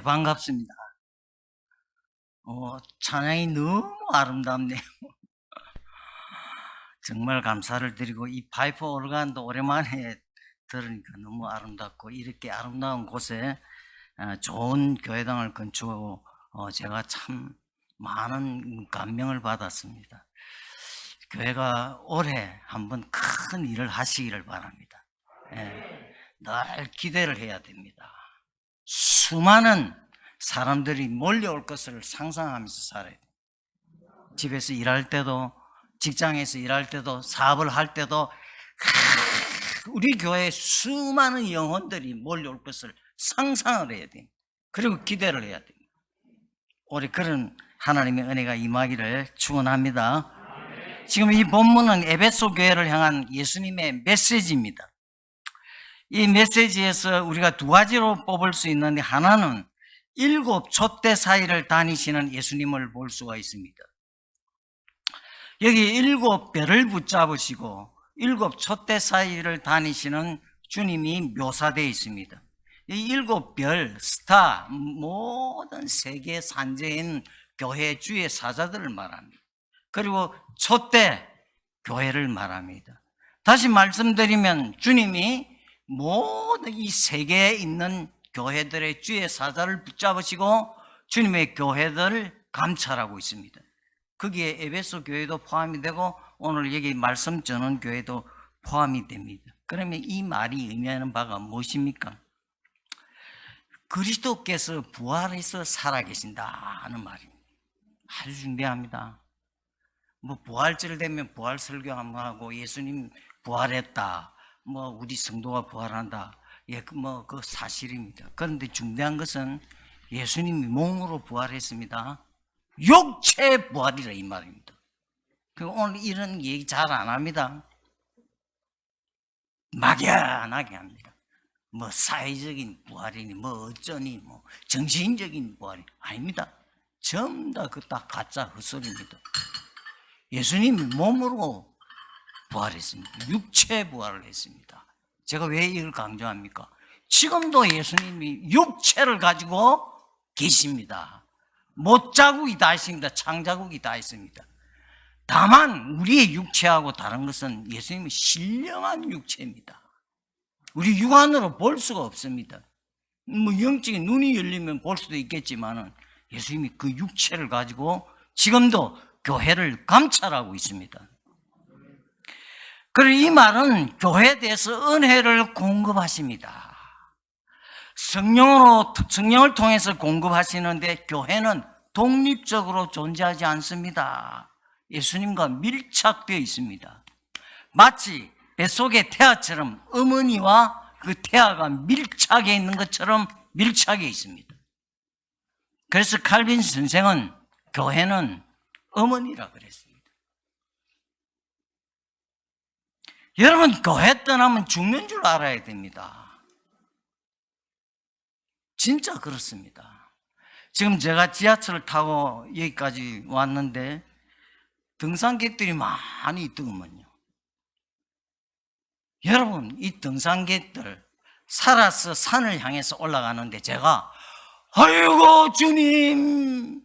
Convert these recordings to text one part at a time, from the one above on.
반갑습니다. 찬양이 너무 아름답네요. 정말 감사를 드리고, 이 파이프 오르간도 오랜만에 들으니까 너무 아름답고, 이렇게 아름다운 곳에 좋은 교회당을 건축하고, 제가 참 많은 감명을 받았습니다. 교회가 올해 한번 큰 일을 하시기를 바랍니다. 늘 기대를 해야 됩니다. 수많은 사람들이 몰려올 것을 상상하면서 살아야 돼요. 집에서 일할 때도, 직장에서 일할 때도, 사업을 할 때도 우리 교회에 수많은 영혼들이 몰려올 것을 상상을 해야 됩니다. 그리고 기대를 해야 됩니다. 올해 그런 하나님의 은혜가 임하기를 축원합니다. 지금 이 본문은 에베소 교회를 향한 예수님의 메시지입니다. 이 메시지에서 우리가 두 가지로 뽑을 수 있는데, 하나는 7 촛대 사이를 다니시는 예수님을 볼 수가 있습니다. 여기 7 별을 붙잡으시고 7 촛대 사이를 다니시는 주님이 묘사되어 있습니다. 이 7 별, 스타, 모든 세계 산재인 교회 주의 사자들을 말합니다. 그리고 촛대, 교회를 말합니다. 다시 말씀드리면 주님이 모든 이 세계에 있는 교회들의 주의 사자를 붙잡으시고 주님의 교회들을 감찰하고 있습니다. 거기에 에베소 교회도 포함이 되고 오늘 여기 말씀 전하는 교회도 포함이 됩니다. 그러면 이 말이 의미하는 바가 무엇입니까? 그리스도께서 부활해서 살아계신다 하는 말입니다. 아주 중요합니다. 부활절 되면 부활 설교 한번 하고 예수님 부활했다, 우리 성도가 부활한다, 그 사실입니다. 그런데 중요한 것은 예수님이 몸으로 부활했습니다. 육체 부활이라 이 말입니다. 오늘 이런 얘기 잘 안 합니다. 막연하게 합니다. 사회적인 부활이니 어쩌니 정신적인 부활이 아닙니다. 전부 다 그 딱 가짜 헛소리입니다. 예수님이 몸으로 부활했습니다. 육체 부활을 했습니다. 제가 왜 이걸 강조합니까? 지금도 예수님이 육체를 가지고 계십니다. 못자국이 다 있습니다. 창자국이 다 있습니다. 다만 우리의 육체하고 다른 것은 예수님이 신령한 육체입니다. 우리 육안으로 볼 수가 없습니다. 영적인 눈이 열리면 볼 수도 있겠지만 예수님이 그 육체를 가지고 지금도 교회를 감찰하고 있습니다. 그리고 이 말은 교회에 대해서 은혜를 공급하십니다. 성령을 통해서 공급하시는데 교회는 독립적으로 존재하지 않습니다. 예수님과 밀착되어 있습니다. 마치 뱃속의 태아처럼 어머니와 그 태아가 밀착해 있는 것처럼 밀착해 있습니다. 그래서 칼빈 선생은 교회는 어머니라 그랬습니다. 여러분, 교회 떠나면 죽는 줄 알아야 됩니다. 진짜 그렇습니다. 지금 제가 지하철을 타고 여기까지 왔는데 등산객들이 많이 있더군요. 여러분, 이 등산객들 살아서 산을 향해서 올라가는데 제가 아이고 주님,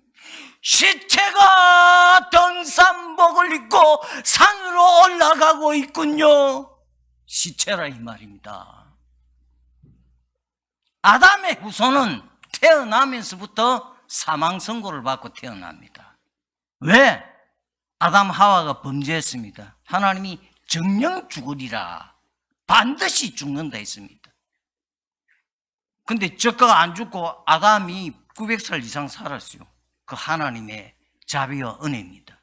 시체가 등산복을 입고 산으로 올라가고 있군요. 시체라 이 말입니다. 아담의 후손은 태어나면서부터 사망 선고를 받고 태어납니다. 왜? 아담 하와가 범죄했습니다. 하나님이 정령 죽으리라, 반드시 죽는다 했습니다. 근데 저가가 안 죽고 아담이 900살 이상 살았어요. 그 하나님의 자비와 은혜입니다.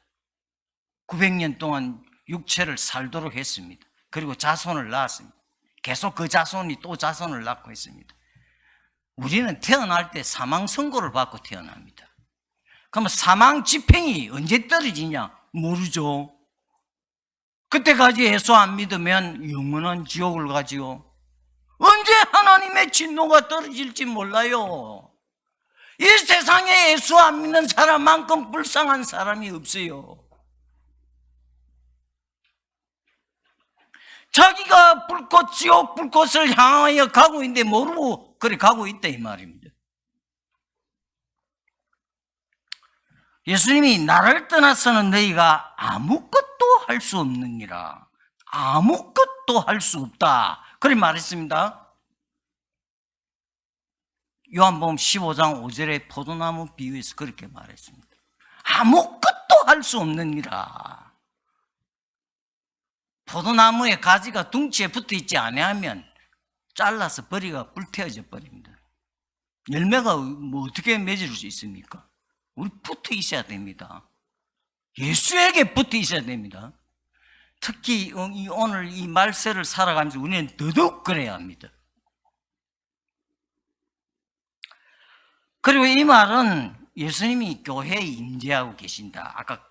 900년 동안 육체를 살도록 했습니다. 그리고 자손을 낳았습니다. 계속 그 자손이 또 자손을 낳고 있습니다. 우리는 태어날 때 사망 선고를 받고 태어납니다. 그러면 사망 집행이 언제 떨어지냐? 모르죠. 그때까지 예수 안 믿으면 영원한 지옥을 가지요. 언제 하나님의 진노가 떨어질지 몰라요. 이 세상에 예수 안 믿는 사람만큼 불쌍한 사람이 없어요. 자기가 지옥 불꽃을 향하여 가고 있는데 모르고 그래 가고 있다 이 말입니다. 예수님이 나를 떠나서는 너희가 아무것도 할 수 없느니라. 아무것도 할 수 없다. 그렇게 말했습니다. 요한복음 15장 5절에 포도나무 비유에서 그렇게 말했습니다. 아무것도 할 수 없느니라. 포도나무의 가지가 둥치에 붙어 있지 아니하면 잘라서 버리가 불태워져 버립니다. 열매가 뭐 어떻게 맺을 수 있습니까? 우리 붙어 있어야 됩니다. 예수에게 붙어 있어야 됩니다. 특히 오늘 이 말세를 살아가면서 우리는 더더욱 그래야 합니다. 그리고 이 말은 예수님이 교회에 임재하고 계신다. 아까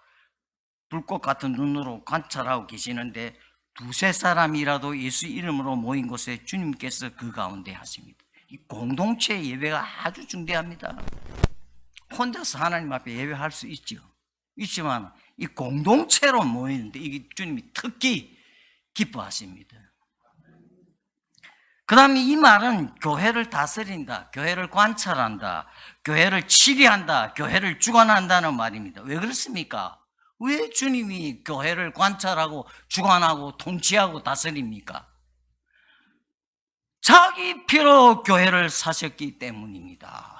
불꽃 같은 눈으로 관찰하고 계시는데 두세 사람이라도 예수 이름으로 모인 곳에 주님께서 그 가운데 하십니다. 이 공동체 예배가 아주 중대합니다. 혼자서 하나님 앞에 예배할 수 있죠. 있지만 이 공동체로 모이는데 이게 주님이 특히 기뻐하십니다. 그 다음에 이 말은 교회를 다스린다, 교회를 관찰한다, 교회를 치리한다, 교회를 주관한다는 말입니다. 왜 그렇습니까? 왜 주님이 교회를 관찰하고 주관하고 통치하고 다스립니까? 자기 피로 교회를 사셨기 때문입니다.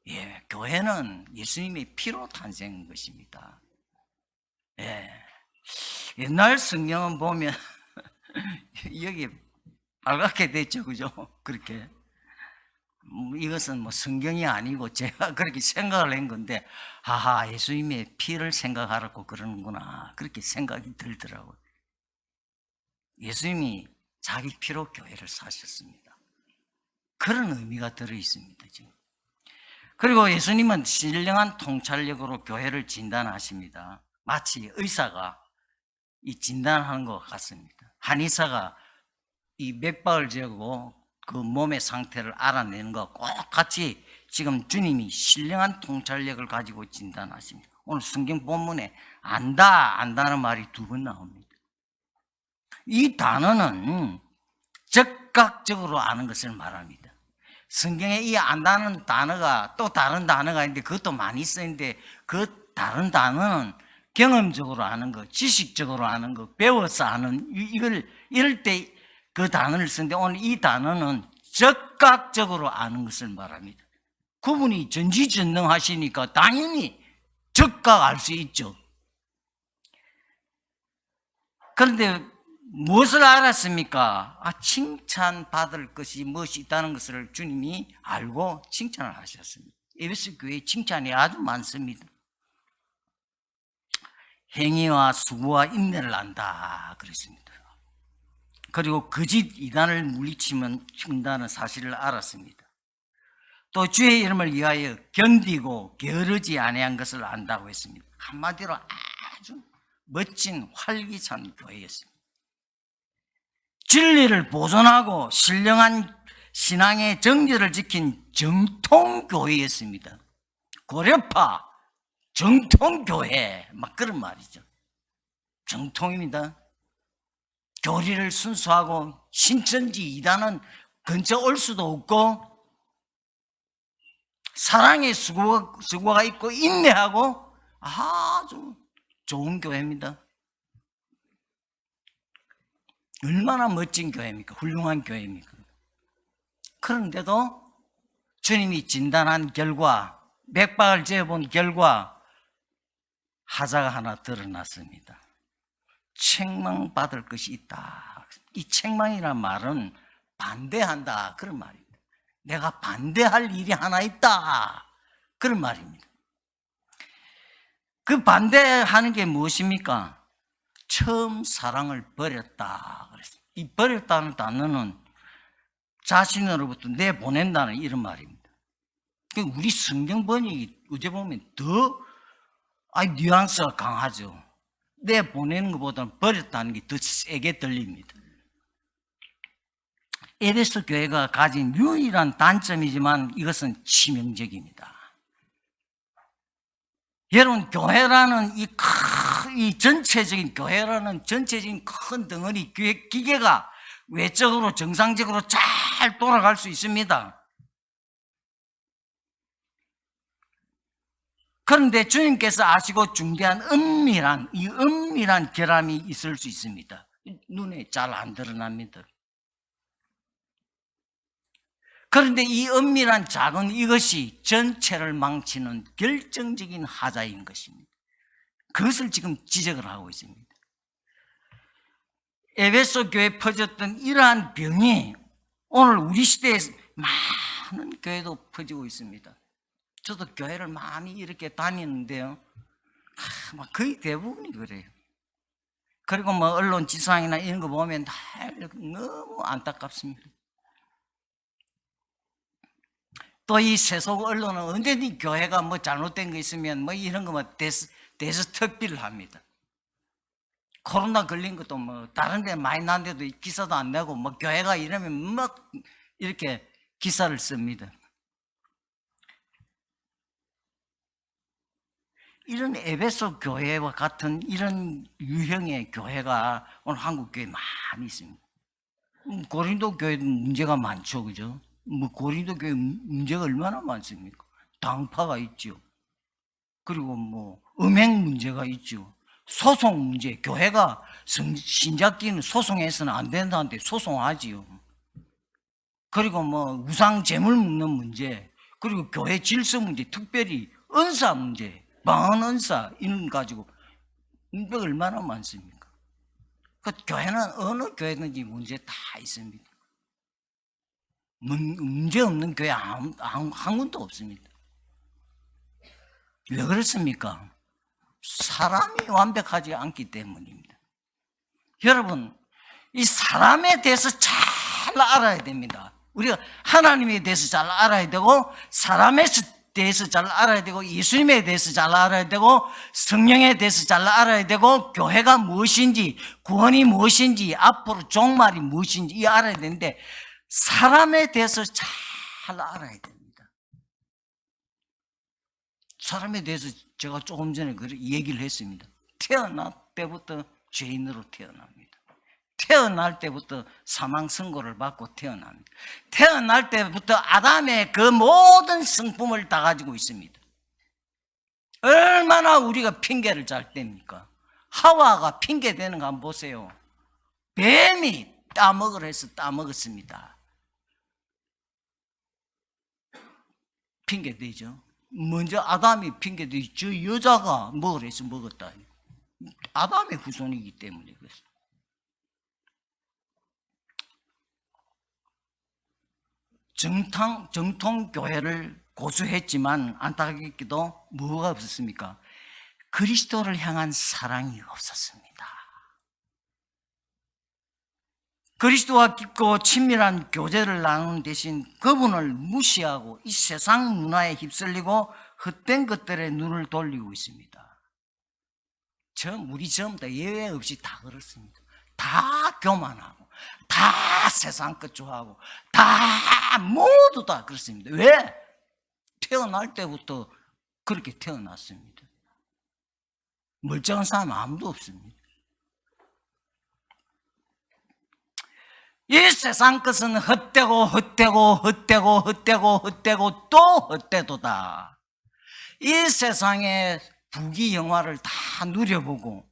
예, 교회는 예수님의 피로 탄생한 것입니다. 예, 옛날 성경은 보면 여기 빨갛게 됐죠, 그죠? 그렇게. 이것은 뭐 성경이 아니고 제가 그렇게 생각을 한 건데, 하하, 예수님의 피를 생각하라고 그러는구나. 그렇게 생각이 들더라고요. 예수님이 자기 피로 교회를 사셨습니다. 그런 의미가 들어 있습니다, 지금. 그리고 예수님은 신령한 통찰력으로 교회를 진단하십니다. 마치 의사가 이 진단하는 것 같습니다. 한의사가 이 맥박을 재고 그 몸의 상태를 알아내는 것과 같이 지금 주님이 신령한 통찰력을 가지고 진단하십니다. 오늘 성경 본문에 안다는 말이 두 번 나옵니다. 이 단어는 즉각적으로 아는 것을 말합니다. 성경에 이 안다는 단어가 또 다른 단어가 있는데 그것도 많이 쓰는데 그 다른 단어는 경험적으로 아는 거, 지식적으로 아는 거, 배워서 아는 이럴 때 그 단어를 쓰는데 오늘 이 단어는 즉각적으로 아는 것을 말합니다. 그분이 전지전능하시니까 당연히 즉각 알 수 있죠. 그런데 무엇을 알았습니까? 칭찬받을 것이 무엇이 있다는 것을 주님이 알고 칭찬을 하셨습니다. 에베소 교회에 칭찬이 아주 많습니다. 행위와 수고와 인내를 안다 그랬습니다. 그리고 거짓 이단을 물리친다는 사실을 알았습니다. 또 주의 이름을 위하여 견디고 게으르지 아니한 것을 안다고 했습니다. 한마디로 아주 멋진 활기찬 교회였습니다. 진리를 보존하고 신령한 신앙의 정제를 지킨 정통교회였습니다. 고려파 정통교회 막 그런 말이죠. 정통입니다. 교리를 순수하고 신천지 이단은 근처 올 수도 없고 사랑의 수고가 있고 인내하고 아주 좋은 교회입니다. 얼마나 멋진 교회입니까? 훌륭한 교회입니까? 그런데도 주님이 진단한 결과, 맥박을 재본 결과 하자가 하나 드러났습니다. 책망받을 것이 있다. 이 책망이란 말은 반대한다 그런 말입니다. 내가 반대할 일이 하나 있다 그런 말입니다. 그 반대하는 게 무엇입니까? 처음 사랑을 버렸다 그랬어요. 이 버렸다는 단어는 자신으로부터 내보낸다는 이런 말입니다. 우리 성경 번역이 어제 보면 더 뉘앙스가 강하죠. 내보내는 것보다는 버렸다는 게 더 세게 들립니다. 에베소 교회가 가진 유일한 단점이지만 이것은 치명적입니다. 여러분, 교회라는 이 전체적인 교회라는 전체적인 큰 덩어리 기계가 외적으로 정상적으로 잘 돌아갈 수 있습니다. 그런데 주님께서 아시고 중대한 이 은밀한 결함이 있을 수 있습니다. 눈에 잘 안 드러납니다. 그런데 이 은밀한 작은 이것이 전체를 망치는 결정적인 하자인 것입니다. 그것을 지금 지적을 하고 있습니다. 에베소 교회에 퍼졌던 이러한 병이 오늘 우리 시대에 많은 교회도 퍼지고 있습니다. 저도 교회를 많이 이렇게 다니는데요, 거의 대부분이 그래요. 그리고 뭐 언론 지상이나 이런 거 보면 다 너무 안타깝습니다. 또 이 세속 언론은 언제든지 교회가 뭐 잘못된 거 있으면 뭐 이런 거 뭐 데스특비를 합니다. 코로나 걸린 것도 뭐 다른 데 많이 난데도 기사도 안 내고 뭐 교회가 이러면 막 이렇게 기사를 씁니다. 이런 에베소 교회와 같은 이런 유형의 교회가 오늘 한국 교회에 많이 있습니다. 고린도 교회도 문제가 많죠, 그죠? 뭐 고린도 교회 문제가 얼마나 많습니까? 당파가 있죠. 그리고 뭐 음행 문제가 있죠. 소송 문제, 교회가 신자끼리는 소송해서는 안 된다는데 소송하지요. 그리고 뭐 우상 제물 묻는 문제, 그리고 교회 질서 문제, 특별히 은사 문제, 망한 은사 이런 가지고 문제가 얼마나 많습니까? 그 교회는 어느 교회든지 문제 다 있습니다. 문제 없는 교회 한 군도 없습니다. 왜 그렇습니까? 사람이 완벽하지 않기 때문입니다. 여러분, 이 사람에 대해서 잘 알아야 됩니다. 우리가 하나님에 대해서 잘 알아야 되고, 사람에 대해서 잘 알아야 되고, 예수님에 대해서 잘 알아야 되고, 성령에 대해서 잘 알아야 되고, 교회가 무엇인지, 구원이 무엇인지, 앞으로 종말이 무엇인지 이 알아야 되는데, 사람에 대해서 잘 알아야 됩니다. 사람에 대해서 제가 조금 전에 얘기를 했습니다. 태어날 때부터 죄인으로 태어납니다. 태어날 때부터 사망 선고를 받고 태어납니다. 태어날 때부터 아담의 그 모든 성품을 다 가지고 있습니다. 얼마나 우리가 핑계를 잘 댑니까? 하와가 핑계 대는 거 한번 보세요. 뱀이 따먹으라 해서 따먹었습니다. 핑계 대죠. 먼저 아담이 핑계 대죠. 저 여자가 먹으라 해서 먹었다. 아담의 후손이기 때문에 그렇습니다. 정통 교회를 고수했지만 안타깝게도 뭐가 없었습니까? 그리스도를 향한 사랑이 없었습니다. 그리스도와 깊고 친밀한 교제를 나누는 대신 그분을 무시하고 이 세상 문화에 휩쓸리고 헛된 것들에 눈을 돌리고 있습니다. 우리 전부 다 예외 없이 다 그렇습니다. 다 교만하고 다 세상 것 좋아하고 다 모두 다 그렇습니다. 왜? 태어날 때부터 그렇게 태어났습니다. 멀쩡한 사람 아무도 없습니다. 이 세상 것은 헛되고 또 헛되도다. 이 세상의 부귀영화를 다 누려보고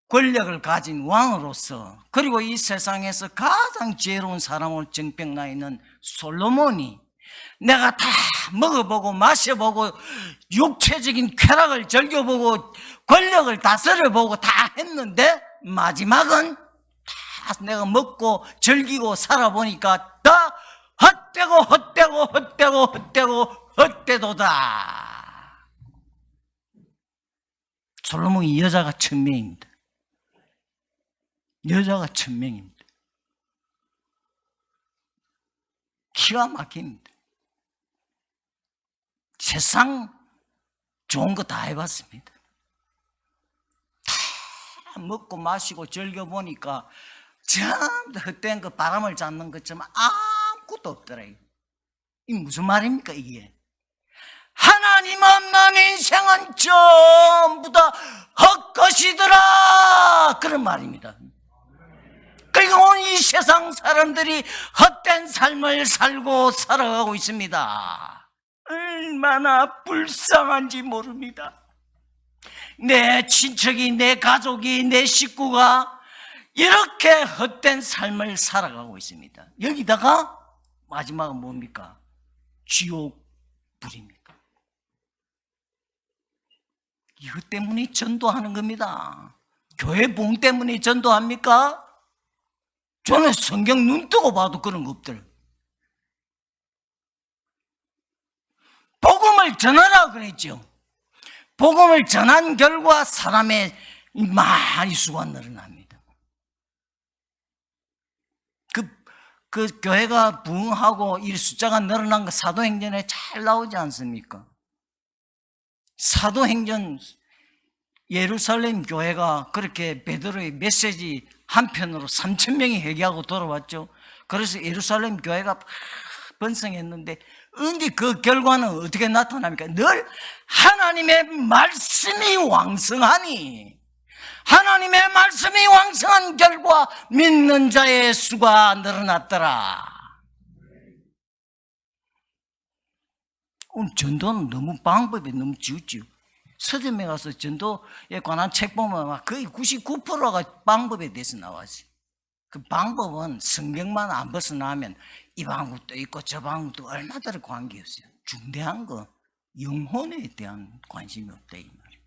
권력을 가진 왕으로서, 그리고 이 세상에서 가장 지혜로운 사람으로 정평나 있는 솔로몬이 내가 다 먹어보고 마셔보고 육체적인 쾌락을 즐겨보고 권력을 다스려보고 다 했는데 마지막은 다 내가 먹고 즐기고 살아보니까 다 헛되도다. 솔로몬이 여자가 1000명입니다. 여자가 1000명입니다. 기가 막힙니다. 세상 좋은 거 다 해봤습니다. 다 먹고 마시고 즐겨보니까 전부 헛된 거 바람을 잡는 것처럼 아무것도 없더라. 이 무슨 말입니까 이게? 하나님 없는 인생은 전부 다 헛것이더라, 그런 말입니다. 그리고 오늘 이 세상 사람들이 헛된 삶을 살고 살아가고 있습니다. 얼마나 불쌍한지 모릅니다. 내 친척이, 내 가족이, 내 식구가 이렇게 헛된 삶을 살아가고 있습니다. 여기다가 마지막은 뭡니까? 지옥불입니다. 이것 때문에 전도하는 겁니다. 교회 봉 때문에 전도합니까? 저는 성경 눈 뜨고 봐도 그런 거 없더라고요. 복음을 전하라 그랬죠. 복음을 전한 결과 사람의 많이 수가 늘어납니다. 그 교회가 부흥하고 이 숫자가 늘어난 거 사도행전에 잘 나오지 않습니까? 사도행전 예루살렘 교회가 그렇게 베드로의 메시지 한편으로 3,000명이 회개하고 돌아왔죠. 그래서 예루살렘 교회가 막 번성했는데 근데 그 결과는 어떻게 나타납니까? 늘 하나님의 말씀이 왕성하니, 하나님의 말씀이 왕성한 결과 믿는 자의 수가 늘어났더라. 오늘 전도는 너무 방법이 너무 지우지요. 서점에 가서 전도에 관한 책 보면 거의 99%가 방법에 대해서 나와지. 그 방법은 성경만 안 벗어나면 이 방법도 있고 저 방법도 얼마든지 관계없어요. 중대한 거 영혼에 대한 관심이 없다 이 말이에요.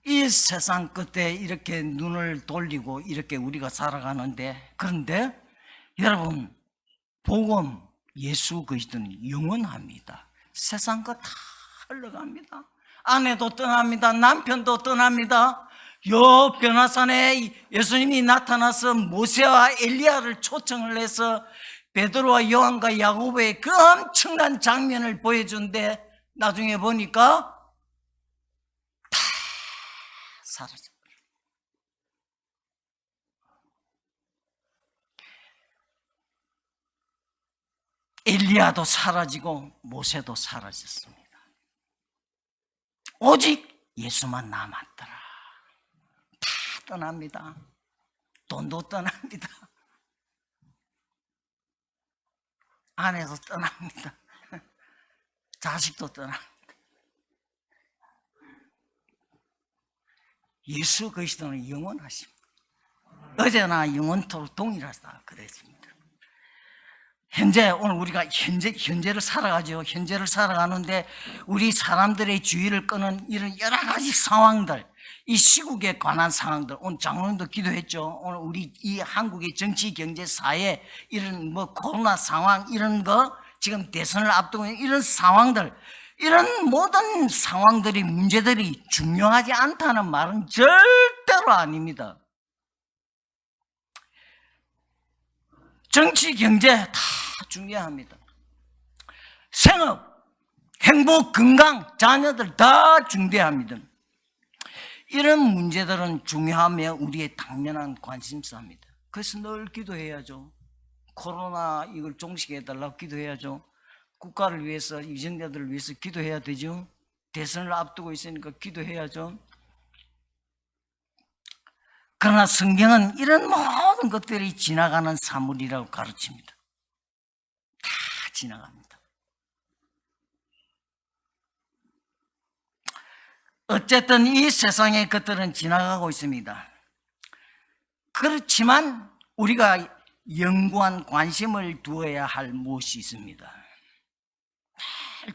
이 세상 끝에 이렇게 눈을 돌리고 이렇게 우리가 살아가는데, 그런데 여러분, 복음 예수 그리스도는 영원합니다. 세상 거 다 흘러갑니다. 아내도 떠납니다. 남편도 떠납니다. 요 변화산에 예수님이 나타나서 모세와 엘리야를 초청을 해서 베드로와 요한과 야고보의 그 엄청난 장면을 보여준데 나중에 보니까 다 사라져버려요. 엘리야도 사라지고 모세도 사라졌습니다. 오직 예수만 남았더라. 다 떠납니다. 돈도 떠납니다. 아내도 떠납니다. 자식도 떠납니다. 예수 그리스도는 영원하십니다. 어제나 영원토록 동일하다 그랬습니다. 현재, 오늘 우리가 현재를 살아가죠. 현재를 살아가는데 우리 사람들의 주의를 끄는 이런 여러 가지 상황들, 이 시국에 관한 상황들, 오늘 장로님도 기도했죠. 오늘 우리 이 한국의 정치, 경제, 사회, 이런 코로나 상황, 이런 거, 지금 대선을 앞두고 있는 이런 상황들, 이런 모든 상황들이, 문제들이 중요하지 않다는 말은 절대로 아닙니다. 정치, 경제 다 중요합니다. 생업, 행복, 건강, 자녀들 다 중대합니다. 이런 문제들은 중요하며 우리의 당연한 관심사입니다. 그래서 늘 기도해야죠. 코로나 이걸 종식해달라고 기도해야죠. 국가를 위해서, 위정자들을 위해서 기도해야 되죠. 대선을 앞두고 있으니까 기도해야죠. 그러나 성경은 이런 모든 것들이 지나가는 사물이라고 가르칩니다. 다 지나갑니다. 어쨌든 이 세상의 것들은 지나가고 있습니다. 그렇지만 우리가 영구한 관심을 두어야 할 무엇이 있습니다.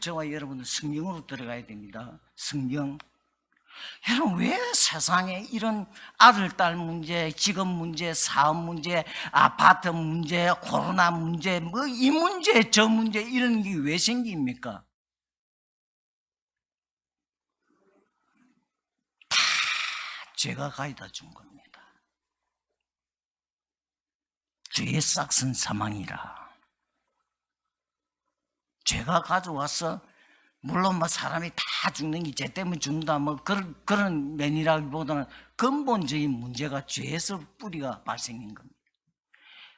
저와 여러분은 성경으로 들어가야 됩니다. 성경. 여러분, 왜 세상에 이런 아들, 딸 문제, 직업 문제, 사업 문제, 아파트 문제, 코로나 문제, 이 문제, 저 문제, 이런 게 왜 생깁니까? 다 죄가 가져다 준 겁니다. 죄의 싹은 사망이라. 죄가 가져와서, 물론 사람이 다 죽는 게 죄 때문에 죽는다, 그런 면이라기보다는 근본적인 문제가 죄에서 뿌리가 발생인 겁니다.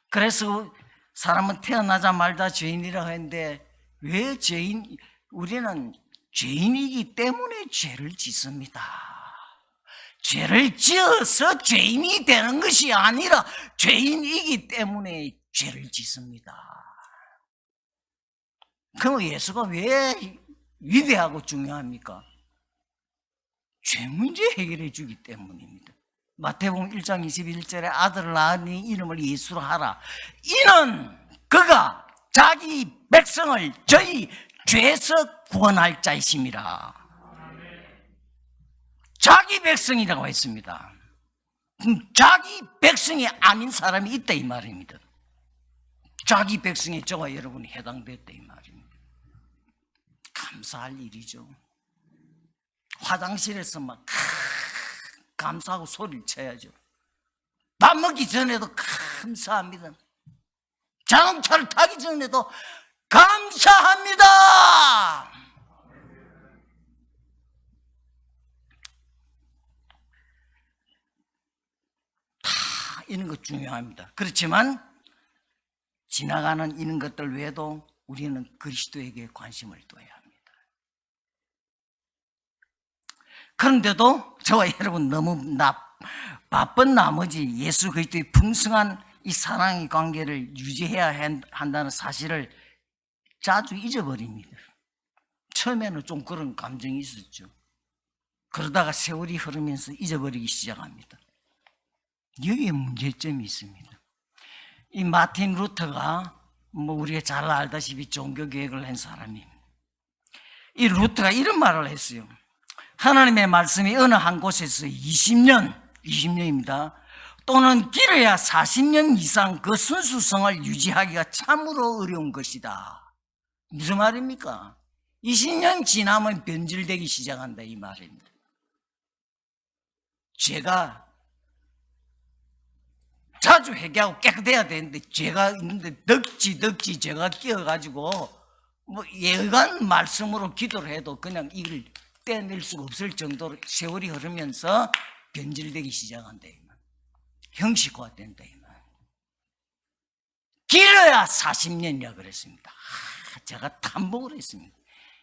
그래서 사람은 태어나자마자 죄인이라고 했는데, 왜 우리는 죄인이기 때문에 죄를 짓습니다. 죄를 지어서 죄인이 되는 것이 아니라 죄인이기 때문에 죄를 짓습니다. 그럼 예수가 왜 위대하고 중요합니까? 죄 문제 해결해 주기 때문입니다. 마태복음 1장 21절에 아들을 낳으니 이름을 예수로 하라. 이는 그가 자기 백성을 저희 죄에서 구원할 자이심이라. 자기 백성이라고 했습니다. 자기 백성이 아닌 사람이 있다 이 말입니다. 자기 백성에 저와 여러분이 해당됐다 이 말입니다. 감사할 일이죠. 화장실에서 막 감사하고 소리를 쳐야죠. 밥 먹기 전에도 감사합니다. 자동차를 타기 전에도 감사합니다. 다 이런 것 중요합니다. 그렇지만 지나가는 이런 것들 외에도 우리는 그리스도에게 관심을 둬야 합니다. 그런데도 저와 여러분 너무 바쁜 나머지 예수 그리스도의 풍성한 이 사랑의 관계를 유지해야 한다는 사실을 자주 잊어버립니다. 처음에는 좀 그런 감정이 있었죠. 그러다가 세월이 흐르면서 잊어버리기 시작합니다. 여기에 문제점이 있습니다. 이 마틴 루터가 우리가 잘 알다시피 종교개혁을 한 사람입니다. 이 루터가 이런 말을 했어요. 하나님의 말씀이 어느 한 곳에서 20년입니다. 또는 길어야 40년 이상 그 순수성을 유지하기가 참으로 어려운 것이다. 무슨 말입니까? 20년 지나면 변질되기 시작한다 이 말입니다. 죄가 자주 회개하고 깨끗해야 되는데 죄가 있는데 덕지 죄가 끼어가지고 예간 말씀으로 기도를 해도 그냥 이걸 떼낼 수가 없을 정도로 세월이 흐르면서 변질되기 시작한다 이 말. 형식화된다 이 말. 길어야 40년이라 그랬습니다. 제가 탐복을 했습니다.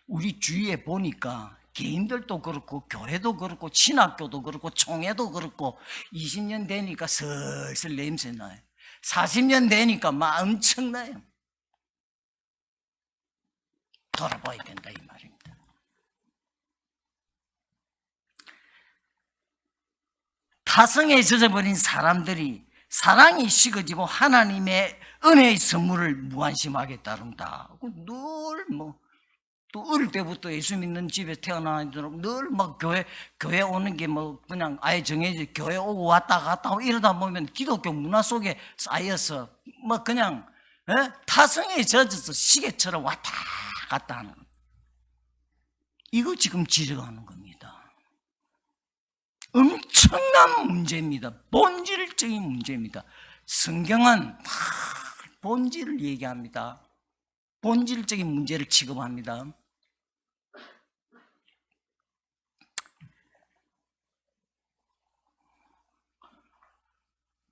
우리 주위에 보니까 개인들도 그렇고 교회도 그렇고 신학교도 그렇고 총회도 그렇고 20년 되니까 슬슬 냄새 나요. 40년 되니까 막 엄청나요. 돌아봐야 된다 이 말입니다. 타성에 젖어버린 사람들이 사랑이 식어지고 하나님의 은혜의 선물을 무관심하게 따른다. 늘 또 어릴 때부터 예수 믿는 집에 태어나도록 늘 교회 오는 게 그냥 아예 정해져 교회 오고 왔다 갔다 하고 이러다 보면 기독교 문화 속에 쌓여서 그냥 타성에 젖어서 시계처럼 왔다 갔다 하는 거예요. 이거 지금 지적하는 겁니다. 엄청난 문제입니다. 본질적인 문제입니다. 성경은 본질을 얘기합니다. 본질적인 문제를 취급합니다.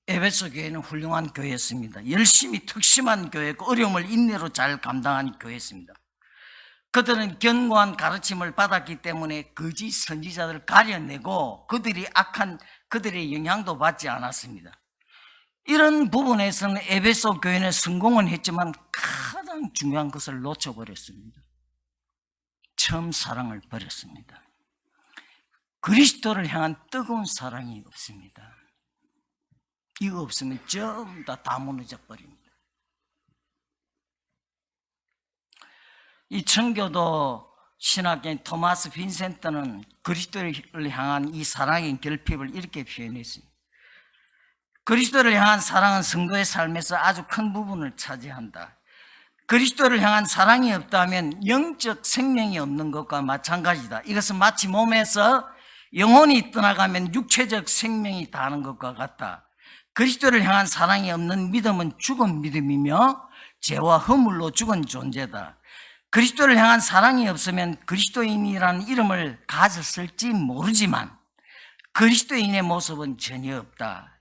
에베소 교회는 훌륭한 교회였습니다. 열심히 특심한 교회고 어려움을 인내로 잘 감당한 교회였습니다. 그들은 견고한 가르침을 받았기 때문에 거짓 선지자들을 가려내고 그들이 악한 그들의 영향도 받지 않았습니다. 이런 부분에서는 에베소 교회는 성공은 했지만 가장 중요한 것을 놓쳐버렸습니다. 처음 사랑을 버렸습니다. 그리스도를 향한 뜨거운 사랑이 없습니다. 이거 없으면 전부 다 무너져 버립니다. 이 청교도 신학자인 토마스 빈센트는 그리스도를 향한 이 사랑의 결핍을 이렇게 표현했습니다. 그리스도를 향한 사랑은 성도의 삶에서 아주 큰 부분을 차지한다. 그리스도를 향한 사랑이 없다면 영적 생명이 없는 것과 마찬가지다. 이것은 마치 몸에서 영혼이 떠나가면 육체적 생명이 다하는 것과 같다. 그리스도를 향한 사랑이 없는 믿음은 죽은 믿음이며 죄와 허물로 죽은 존재다. 그리스도를 향한 사랑이 없으면 그리스도인이라는 이름을 가졌을지 모르지만 그리스도인의 모습은 전혀 없다.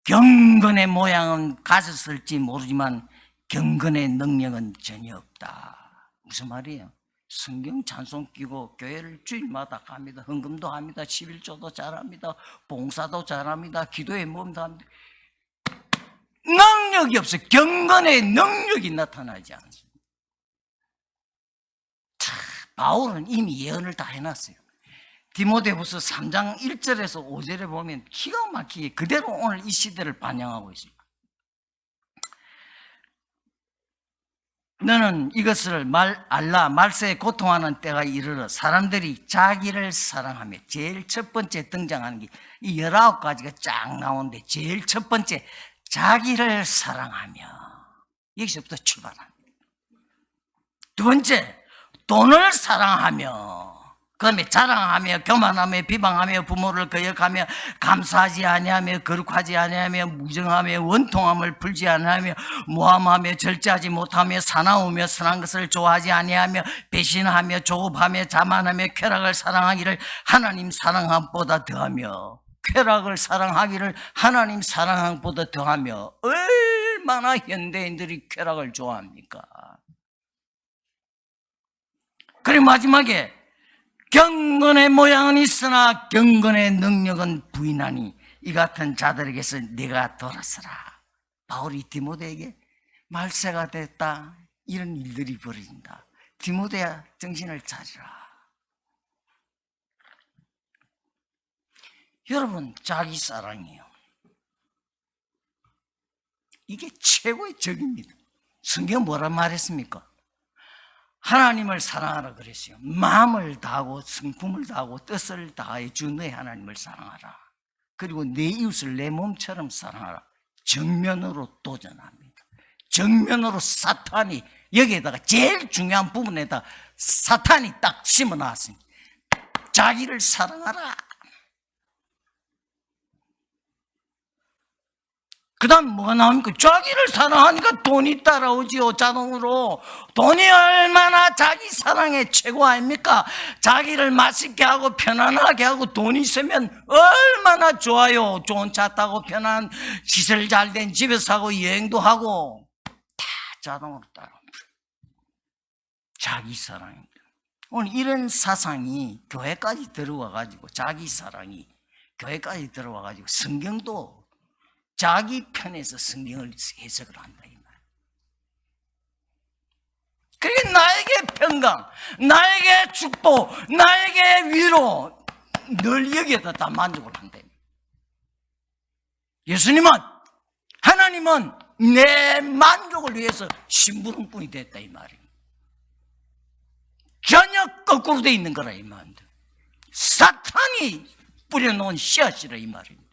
경건의 모양은 가졌을지 모르지만 경건의 능력은 전혀 없다. 무슨 말이에요? 성경 찬송 끼고 교회를 주일마다 갑니다. 헌금도 합니다. 11조도 잘합니다. 봉사도 잘합니다. 기도에 몸도 합니다. 능력이 없어요. 경건의 능력이 나타나지 않습니다. 바울은 이미 예언을 다 해놨어요. 디모데후서 3장 1절에서 5절에 보면 기가 막히게 그대로 오늘 이 시대를 반영하고 있습니다. 너는 이것을 알라. 말세에 고통하는 때가 이르러 사람들이 자기를 사랑하며, 제일 첫 번째 등장하는 게 이 19가지가 쫙 나오는데 제일 첫 번째, 자기를 사랑하며, 여기서부터 출발합니다. 두 번째, 돈을 사랑하며, 그 다음에 자랑하며, 교만하며, 비방하며, 부모를 거역하며, 감사하지 아니하며, 거룩하지 아니하며, 무정하며, 원통함을 풀지 아니하며, 모함하며, 절제하지 못하며, 사나우며, 선한 것을 좋아하지 아니하며, 배신하며, 조급하며, 자만하며, 쾌락을 사랑하기를 하나님 사랑함보다 더하며, 쾌락을 사랑하기를 하나님 사랑함보다 더하며. 얼마나 현대인들이 쾌락을 좋아합니까? 그리고 마지막에 경건의 모양은 있으나 경건의 능력은 부인하니 이 같은 자들에게서 네가 돌아서라. 바울이 디모데에게 말세가 됐다, 이런 일들이 벌어진다, 디모데야 정신을 차리라. 여러분, 자기 사랑이에요. 이게 최고의 적입니다. 성경 뭐라 말했습니까? 하나님을 사랑하라 그랬어요. 마음을 다하고 성품을 다하고 뜻을 다해 주 너의 하나님을 사랑하라. 그리고 내 이웃을 내 몸처럼 사랑하라. 정면으로 도전합니다. 정면으로 사탄이, 여기에다가 제일 중요한 부분에다 사탄이 딱 심어놨습니다. 자기를 사랑하라. 그 다음 뭐가 나옵니까? 자기를 사랑하니까 돈이 따라오지요, 자동으로. 돈이 얼마나 자기 사랑의 최고 아닙니까? 자기를 맛있게 하고 편안하게 하고 돈이 있으면 얼마나 좋아요. 좋은 차 타고 편한 시설 잘 된 집에 사고 여행도 하고 다 자동으로 따라옵니다. 자기 사랑입니다. 오늘 이런 사상이 교회까지 들어와가지고, 자기 사랑이 교회까지 들어와가지고 성경도 자기 편에서 성경을 해석을 한다, 이 말. 그러니까 나에게 평강, 나에게 축복, 나에게 위로, 늘 여기에다 다 만족을 한다. 예수님은, 하나님은 내 만족을 위해서 심부름꾼이 됐다, 이 말이에요. 전혀 거꾸로 돼 있는 거라, 이 말입니다. 사탄이 뿌려놓은 씨앗이라, 이 말입니다.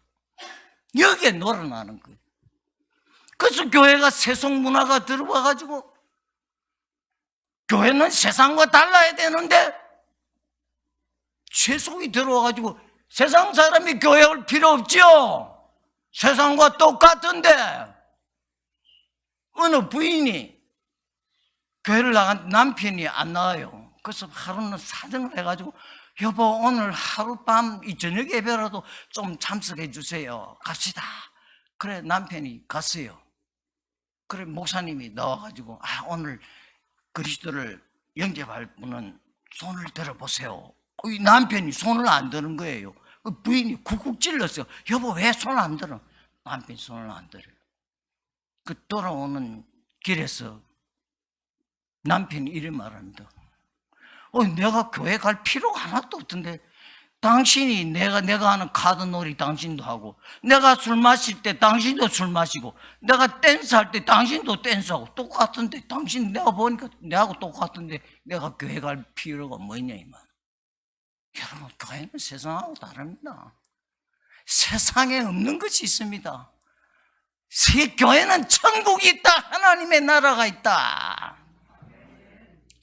여기에 놀아나는 거예요. 그래서 교회가 세속 문화가 들어와가지고, 교회는 세상과 달라야 되는데 세속이 들어와가지고, 세상 사람이 교회 올 필요 없죠. 세상과 똑같은데. 어느 부인이 교회를 나간 남편이 안 나와요. 그래서 하루는 사정을 해가지고, 여보, 오늘 하룻밤 이 저녁 예배라도 좀 참석해 주세요. 갑시다. 그래, 남편이 갔어요. 그래, 목사님이 나와가지고, 오늘 그리스도를 영접할 분은 손을 들어보세요. 이 남편이 손을 안 드는 거예요. 그 부인이 쿡쿡 찔렀어요. 여보, 왜 손을 안 들어? 남편이 손을 안 들어요. 그 돌아오는 길에서 남편이 이래 말합니다. 내가 교회 갈 필요가 하나도 없던데, 당신이 내가 하는 카드놀이 당신도 하고, 내가 술 마실 때 당신도 술 마시고, 내가 댄스 할 때 당신도 댄스하고 똑같은데, 당신 내가 보니까 내하고 똑같은데 내가 교회 갈 필요가 뭐냐, 이 말. 여러분, 교회는 세상하고 다릅니다. 세상에 없는 것이 있습니다. 교회는 천국이 있다, 하나님의 나라가 있다.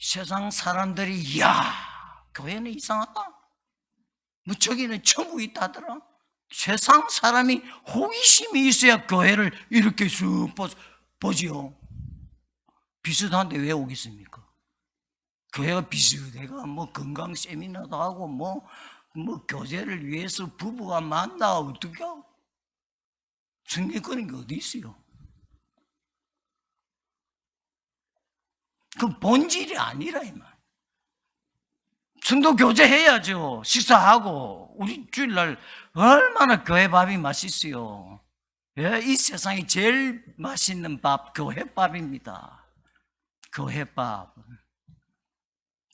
세상 사람들이, 이야, 교회는 이상하다, 뭐 저기는 천국이 있다더라. 세상 사람이 호기심이 있어야 교회를 이렇게 쑥 보지요. 비슷한데 왜 오겠습니까? 교회가 비슷해가 뭐 건강 세미나도 하고 뭐 교제를 위해서 부부가 만나 어떻게 하고, 성경 그런 게 어디 있어요? 그 본질이 아니라, 이 말. 성도 교제해야죠. 식사하고. 우리 주일날 얼마나 교회 밥이 맛있어요. 예, 이 세상에 제일 맛있는 밥 교회밥입니다. 교회밥.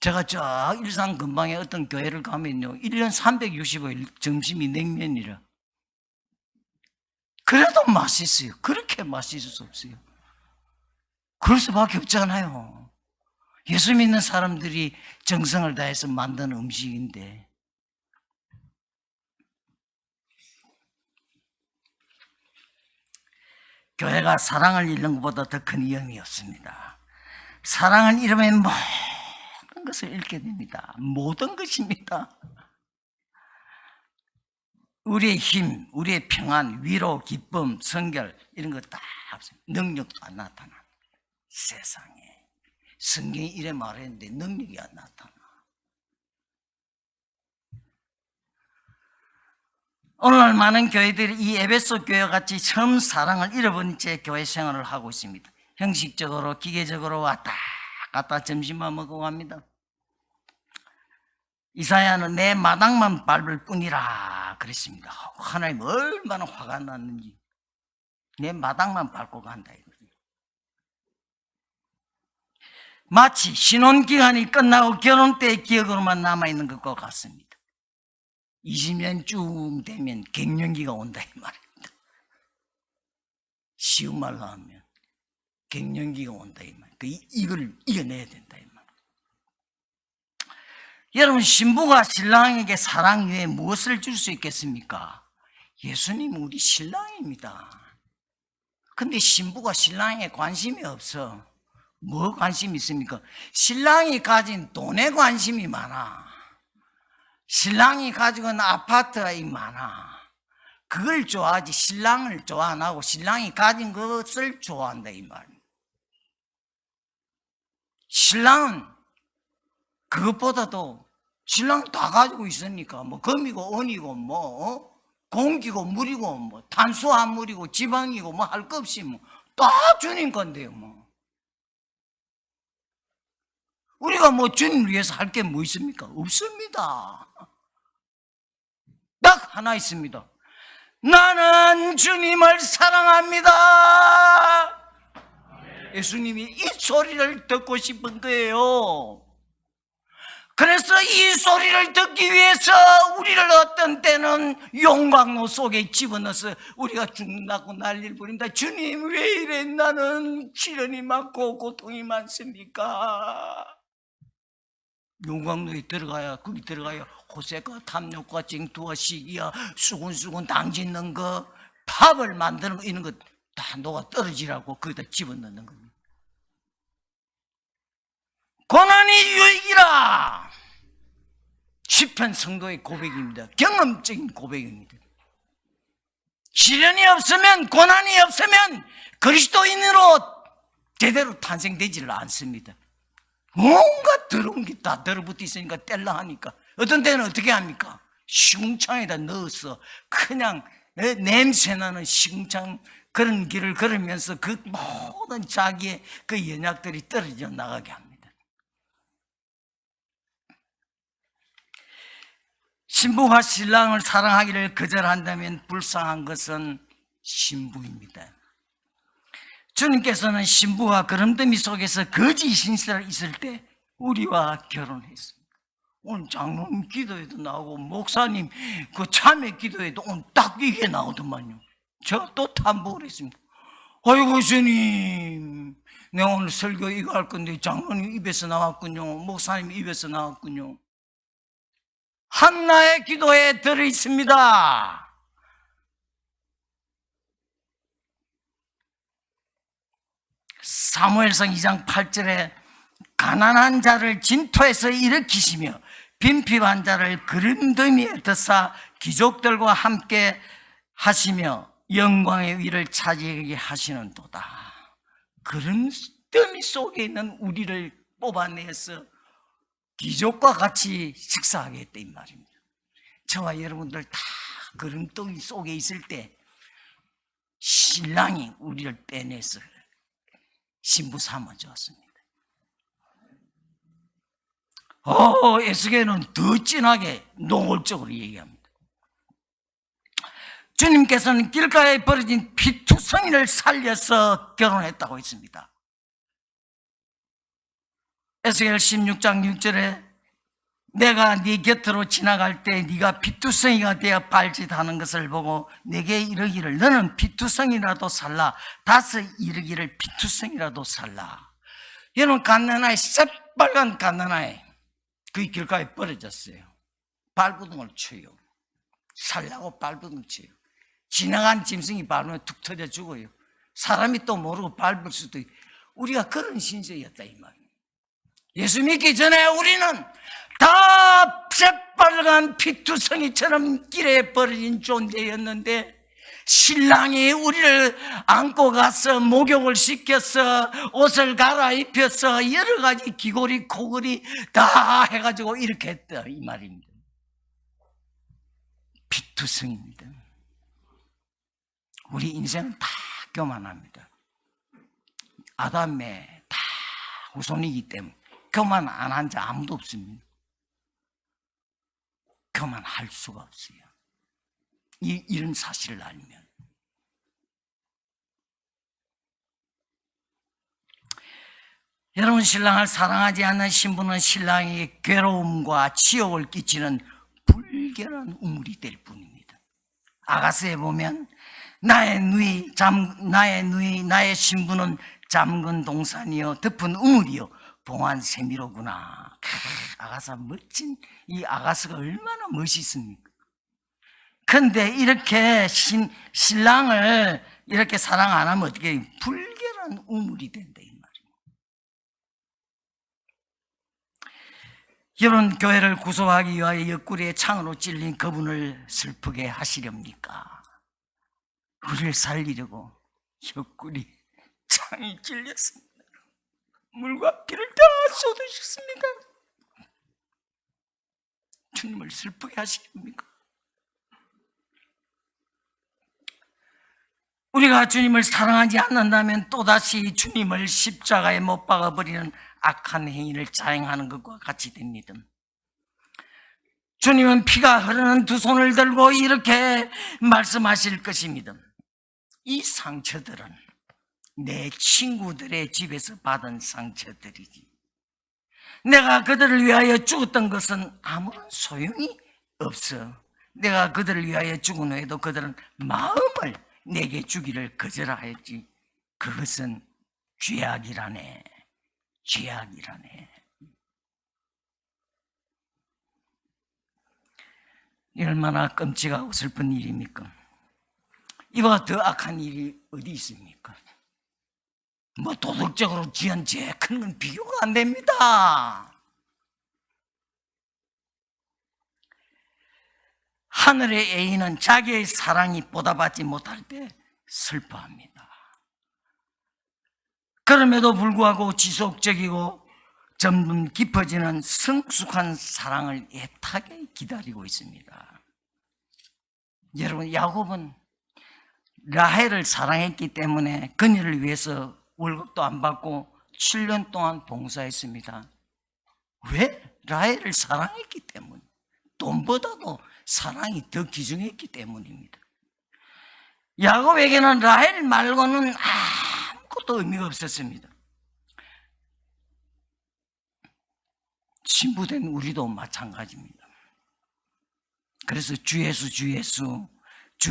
제가 저 일산 근방에 어떤 교회를 가면요, 1년 365일 점심이 냉면이라. 그래도 맛있어요. 그렇게 맛있을 수 없어요. 그럴 수밖에 없잖아요. 예수 믿는 사람들이 정성을 다해서 만든 음식인데. 교회가 사랑을 잃는 것보다 더 큰 위험이 없습니다. 사랑을 잃으면 모든 것을 잃게 됩니다. 모든 것입니다. 우리의 힘, 우리의 평안, 위로, 기쁨, 성결 이런 거 다 없습니다. 능력도 안 나타나. 세상에 성경이 이래 말했는데 능력이 안 나타나. 오늘날 많은 교회들이 이 에베소 교회와 같이 처음 사랑을 잃어버린 채 교회 생활을 하고 있습니다. 형식적으로 기계적으로 왔다 갔다 점심만 먹고 갑니다. 이사야는 내 마당만 밟을 뿐이라 그랬습니다. 하나님 얼마나 화가 났는지. 내 마당만 밟고 간다 이거죠. 마치 신혼기간이 끝나고 결혼 때의 기억으로만 남아있는 것과 같습니다. 20년 쭉 되면 갱년기가 온다 이 말입니다. 쉬운 말로 하면 갱년기가 온다 이 말. 이걸 이겨내야 된다 이 말. 여러분, 신부가 신랑에게 사랑 외에 무엇을 줄 수 있겠습니까? 예수님은 우리 신랑입니다. 근데 신부가 신랑에 관심이 없어. 뭐 관심이 있습니까? 신랑이 가진 돈에 관심이 많아. 신랑이 가지고 있는 아파트가 많아. 그걸 좋아하지 신랑을 좋아 안 하고 신랑이 가진 것을 좋아한다 이 말입니다. 신랑은 그것보다도 신랑 다 가지고 있으니까 뭐 금이고 은이고 뭐 공기고 물이고 뭐 탄수화물이고 지방이고 뭐 할 거 없이 뭐 다 주님 건데요 뭐. 우리가 뭐 주님을 위해서 할 게 뭐 있습니까? 없습니다. 딱 하나 있습니다. 나는 주님을 사랑합니다. 예수님이 이 소리를 듣고 싶은 거예요. 그래서 이 소리를 듣기 위해서 우리를 어떤 때는 용광로 속에 집어넣어서 우리가 죽는다고 난리를 부린다. 주님 왜 이래 나는 시련이 많고 고통이 많습니까? 용광로에 들어가야 거기 들어가야 호색과 탐욕과 쟁투와 시기야 수군수군 당짓는 거 팝을 만드는 거 이런 거 다 녹아 떨어지라고 거기다 집어넣는 겁니다. 고난이 유익이라. 시편 성도의 고백입니다. 경험적인 고백입니다. 시련이 없으면 고난이 없으면 그리스도인으로 제대로 탄생되지를 않습니다. 뭔가 더러운 게 다 들어붙어 있으니까 뗄라 하니까 어떤 때는 어떻게 합니까? 시궁창에다 넣어서 그냥 냄새나는 시궁창 그런 길을 걸으면서 그 모든 자기의 그 연약들이 떨어져 나가게 합니다. 신부가 신랑을 사랑하기를 거절한다면 불쌍한 것은 신부입니다. 주님께서는 신부가 그름더미 속에서 거짓 신세를 있을 때 우리와 결혼했습니다. 오늘 장로님 기도에도 나오고 목사님 그 참회 기도에도 오늘 딱 이게 나오더만요. 제가 또 탐복을 했습니다. 아이고 주님, 내가 오늘 설교 이거 할 건데 장로님 입에서 나왔군요. 목사님 입에서 나왔군요. 한나의 기도에 들어있습니다. 사무엘상 2장 8절에 가난한 자를 진토에서 일으키시며 빈핍한 자를 그림더미에 드사 귀족들과 함께 하시며 영광의 위를 차지하게 하시는도다. 그림더미 속에 있는 우리를 뽑아내서 귀족과 같이 식사하게 했다 이 말입니다. 저와 여러분들 다 그림더미 속에 있을 때 신랑이 우리를 빼내서 신부 삼아주었습니다. 에스겔은 더 진하게 노골적으로 얘기합니다. 주님께서는 길가에 버려진 피투성이를 살려서 결혼했다고 했습니다. 에스겔 16장 6절에 내가 네 곁으로 지나갈 때 네가 피투성이가 되어 발짓하는 것을 보고 내게 이르기를 너는 피투성이라도 살라. 다섯 이르기를 피투성이라도 살라. 여러분, 갓난아이, 새빨간 갓난아이 그 길가에 버려졌어요. 발부둥을 쳐요. 살라고 발부둥 쳐요. 지나간 짐승이 밟으면 툭 터져 죽어요. 사람이 또 모르고 밟을 수도 있고. 우리가 그런 신세였다 이 말이에요. 예수 믿기 전에 우리는 다 새빨간 피투성이처럼 길에 버려진 존재였는데 신랑이 우리를 안고 가서 목욕을 시켜서 옷을 갈아입혀서 여러 가지 귀걸이 코걸이 다 해가지고 이렇게 했다 이 말입니다. 피투성입니다. 우리 인생은 다 교만합니다. 아담의 다 후손이기 때문에 교만 안 한 자 아무도 없습니다. 교만할 수가 없어요. 이런 사실을 알면. 여러분, 신랑을 사랑하지 않는 신부는 신랑에게 괴로움과 치욕을 끼치는 불결한 우물이 될 뿐입니다. 아가서에 보면 나의 신부는 잠근 동산이요 덮은 우물이요 봉한 세미로구나. 아가서 멋진 이 아가서가 얼마나 멋있습니까? 근데 이렇게 신랑을 이렇게 사랑 안 하면 어떻게 불결한 우물이 된다 이 말이에요. 여러분, 교회를 구속하기 위하여 옆구리에 창으로 찔린 그분을 슬프게 하시렵니까? 우리를 살리려고 옆구리 창이 찔렸습니다. 물과 피를 다 쏟으셨습니다. 주님을 슬프게 하시렵니까? 우리가 주님을 사랑하지 않는다면 또다시 주님을 십자가에 못 박아버리는 악한 행위를 자행하는 것과 같이 됩니다. 주님은 피가 흐르는 두 손을 들고 이렇게 말씀하실 것입니다. 이 상처들은 내 친구들의 집에서 받은 상처들이지. 내가 그들을 위하여 죽었던 것은 아무런 소용이 없어. 내가 그들을 위하여 죽은 후에도 그들은 마음을 내게 주기를 거절하였지. 그것은 죄악이라네. 죄악이라네. 얼마나 끔찍하고 슬픈 일입니까? 이와 더 악한 일이 어디 있습니까? 뭐 도덕적으로 지은 죄 큰 건 비교가 안 됩니다. 하늘의 애인은 자기의 사랑이 보답받지 못할 때 슬퍼합니다. 그럼에도 불구하고 지속적이고 점점 깊어지는 성숙한 사랑을 애타게 기다리고 있습니다. 여러분, 야곱은 라헬을 사랑했기 때문에 그녀를 위해서 월급도 안 받고 7년 동안 봉사했습니다. 왜? 라헬을 사랑했기 때문에. 돈보다도 사랑이 더 귀중했기 때문입니다. 야곱에게는 라헬 말고는 아무것도 의미가 없었습니다. 신부된 우리도 마찬가지입니다. 그래서 주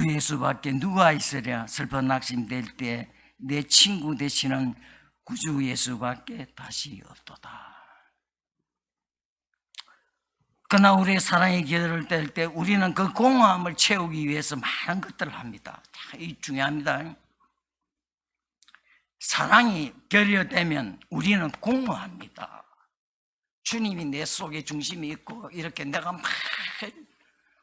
예수밖에 누가 있으랴 슬픈 낙심될 때 내 친구 되시는 구주 예수밖에 다시 없도다. 그러나 우리의 사랑의 기회를 뗄 때 우리는 그 공허함을 채우기 위해서 많은 것들을 합니다. 이 중요합니다. 사랑이 결여되면 우리는 공허합니다. 주님이 내 속에 중심이 있고 이렇게 내가 막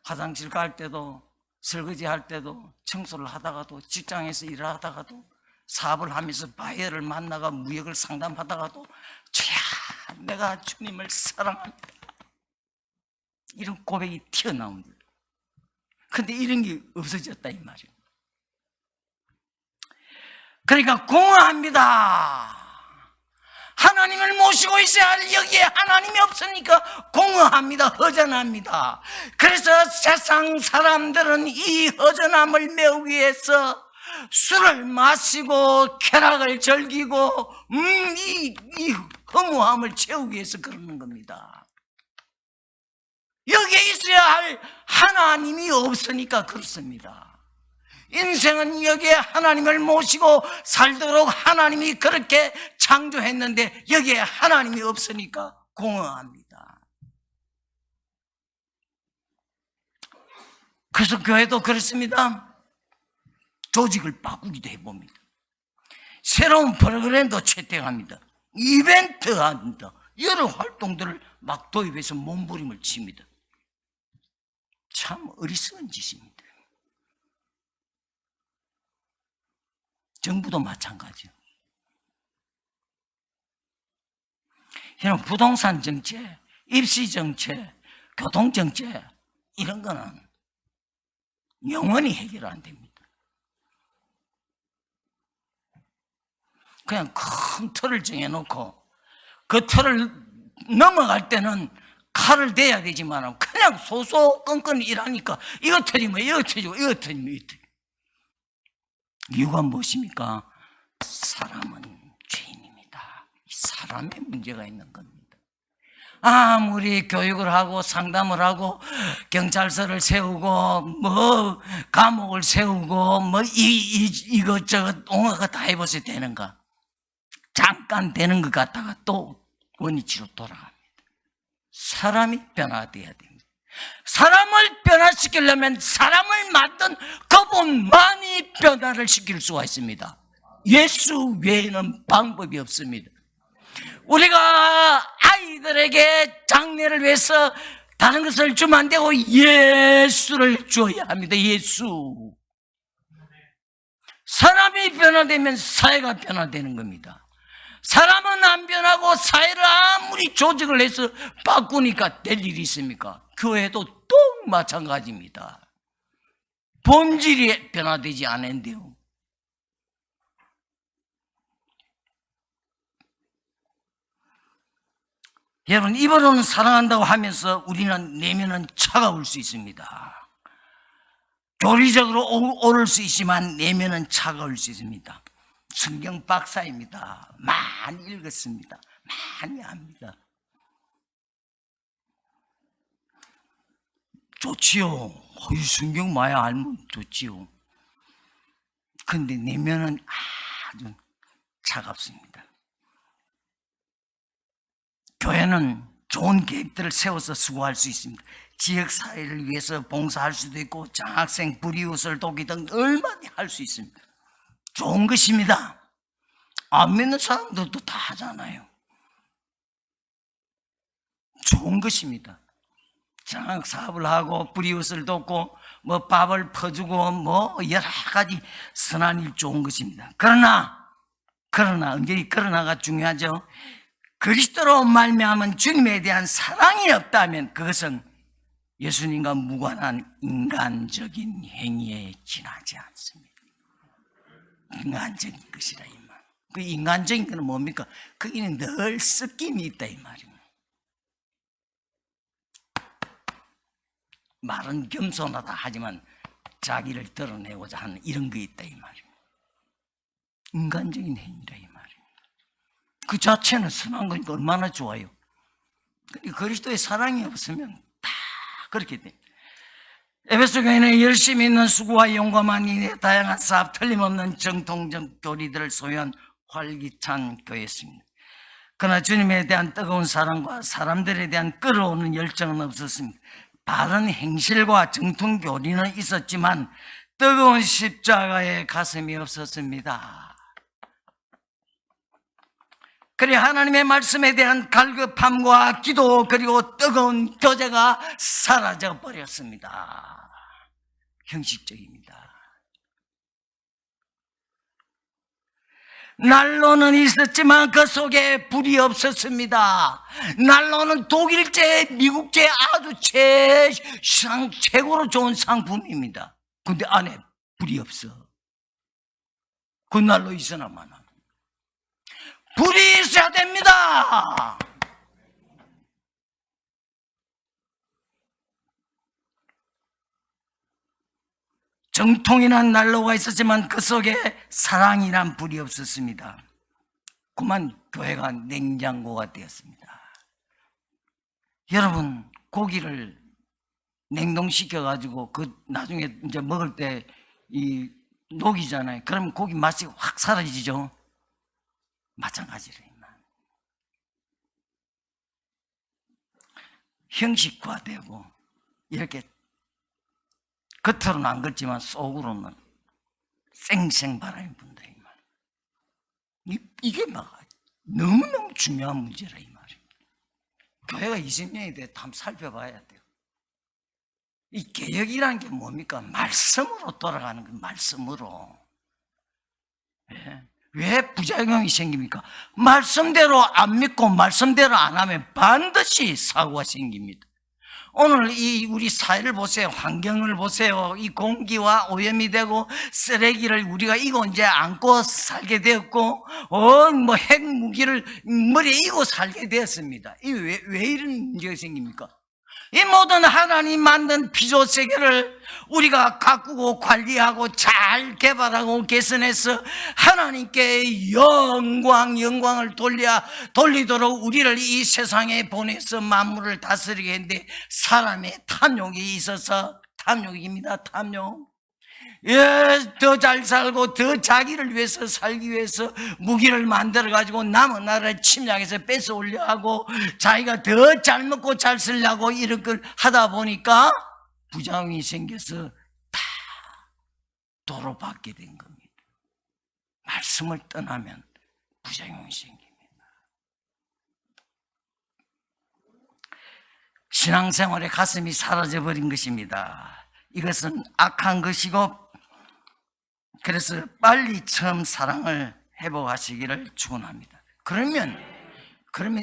화장실 갈 때도 설거지 할 때도 청소를 하다가도 직장에서 일을 하다가도 사업을 하면서 바이어를 만나가 무역을 상담하다가도 주야 내가 주님을 사랑합니다. 이런 고백이 튀어나옵니다. 그런데 이런 게 없어졌다 이 말이에요. 그러니까 공허합니다. 하나님을 모시고 있어야 할 여기에 하나님이 없으니까 공허합니다. 허전합니다. 그래서 세상 사람들은 이 허전함을 메우기 위해서 술을 마시고 쾌락을 즐기고 이 허무함을 채우기 위해서 그러는 겁니다. 여기에 있어야 할 하나님이 없으니까 그렇습니다. 인생은 여기에 하나님을 모시고 살도록 하나님이 그렇게 창조했는데 여기에 하나님이 없으니까 공허합니다. 그래서 교회도 그렇습니다. 조직을 바꾸기도 해봅니다. 새로운 프로그램도 채택합니다. 이벤트 합니다. 여러 활동들을 막 도입해서 몸부림을 칩니다. 참 어리석은 짓입니다. 정부도 마찬가지요. 여러분, 부동산 정책, 입시 정책, 교통 정책 이런 거는 영원히 해결 안 됩니다. 그냥 큰 틀을 정해놓고 그 틀을 넘어갈 때는 칼을 대야 되지만 그냥 소소건건 일하니까 이거 틀리면 이거 틀리고 이거 틀리면 이거 틀리고. 이유가 무엇입니까? 사람은 죄인입니다. 사람의 문제가 있는 겁니다. 아무리 교육을 하고 상담을 하고 경찰서를 세우고 뭐 감옥을 세우고 뭐 이것저것 옹호가 다 해보셔야 되는가? 잠깐 되는 것 같다가 또 원위치로 돌아갑니다. 사람이 변화돼야 됩니다. 사람을 변화시키려면 사람을 만든 그분만이 변화를 시킬 수가 있습니다. 예수 외에는 방법이 없습니다. 우리가 아이들에게 장래를 위해서 다른 것을 주면 안 되고 예수를 줘야 합니다. 예수. 사람이 변화되면 사회가 변화되는 겁니다. 사람은 안 변하고 사회를 아무리 조직을 해서 바꾸니까 될 일이 있습니까? 교회도 또 마찬가지입니다. 본질이 변화되지 않은데요. 여러분, 입으로는 사랑한다고 하면서 우리는 내면은 차가울 수 있습니다. 교리적으로 옳을 수 있지만 내면은 차가울 수 있습니다. 성경 박사입니다. 많이 읽었습니다. 많이 압니다. 좋지요. 이 성경 많이 알면 좋지요. 그런데 내면은 아주 차갑습니다. 교회는 좋은 계획들을 세워서 수고할 수 있습니다. 지역사회를 위해서 봉사할 수도 있고 장학생 불이웃을 돕기 등 얼마나 할 수 있습니다. 좋은 것입니다. 안 믿는 사람들도 다 하잖아요. 좋은 것입니다. 장학사업을 하고 불이웃을 돕고 뭐 밥을 퍼주고 뭐 여러 가지 선한 일 좋은 것입니다. 그러나 언제이 그러나가 중요하죠. 그리스도로 말미암은 주님에 대한 사랑이 없다면 그것은 예수님과 무관한 인간적인 행위에 지나지 않습니다. 인간적인 것이라 이 말. 그 인간적인 것은 뭡니까? 거기는 늘 섞임이 있다 이 말입니다. 말은 겸손하다 하지만 자기를 드러내고자 하는 이런 게 있다 이 말입니다. 인간적인 행위라 이 말입니다. 그 자체는 선한 거니까 얼마나 좋아요. 그리스도의 사랑이 없으면 다 그렇게 됩니다. 에베소 교회는 열심히 있는 수고와 용감한 다양한 사업, 틀림없는 정통적 교리들을 소유한 활기찬 교회였습니다. 그러나 주님에 대한 뜨거운 사랑과 사람들에 대한 끌어오는 열정은 없었습니다. 바른 행실과 정통 교리는 있었지만 뜨거운 십자가의 가슴이 없었습니다. 그래 하나님의 말씀에 대한 갈급함과 기도 그리고 뜨거운 교제가 사라져 버렸습니다. 형식적입니다. 난로는 있었지만 그 속에 불이 없었습니다. 난로는 독일제, 미국제 아주 최고로 좋은 상품입니다. 근데 안에 불이 없어. 그 난로 있으나마나. 불이 있어야 됩니다. 정통이란 난로가 있었지만 그 속에 사랑이란 불이 없었습니다. 그만 교회가 냉장고가 되었습니다. 여러분, 고기를 냉동시켜 가지고 그 나중에 이제 먹을 때 이 녹이잖아요. 그러면 고기 맛이 확 사라지죠. 마찬가지로 형식화되고 이렇게 겉으로는 안 그렇지만 속으로는 쌩쌩바람이 분다 이 말. 이게 막 너무너무 중요한 문제라 이 말입니다. 교회가 20년이 돼 한번 살펴봐야 돼요. 이 개혁이라는 게 뭡니까? 말씀으로 돌아가는 거, 말씀으로. 예? 왜 부작용이 생깁니까? 말씀대로 안 믿고 말씀대로 안 하면 반드시 사고가 생깁니다. 오늘 이 우리 사회를 보세요. 환경을 보세요. 이 공기와 오염이 되고 쓰레기를 우리가 이거 이제 안고 살게 되었고, 뭐 핵무기를 머리에 이고 살게 되었습니다. 이 왜 이런 문제가 생깁니까? 이 모든 하나님 만든 피조 세계를 우리가 가꾸고 관리하고 잘 개발하고 개선해서 하나님께 영광을 돌리도록 우리를 이 세상에 보내서 만물을 다스리게 했는데 사람의 탐욕이 있어서 탐욕입니다. 탐욕. 예, 더 잘 살고 더 자기를 위해서 살기 위해서 무기를 만들어 가지고 남의 나라를 침략해서 뺏어 올려 하고 자기가 더 잘 먹고 잘 쓰려고 이런 걸 하다 보니까 부작용이 생겨서 다 도로받게 된 겁니다. 말씀을 떠나면 부작용이 생깁니다. 신앙생활의 가슴이 사라져버린 것입니다. 이것은 악한 것이고, 그래서 빨리 처음 사랑을 회복하시기를 축원합니다. 그러면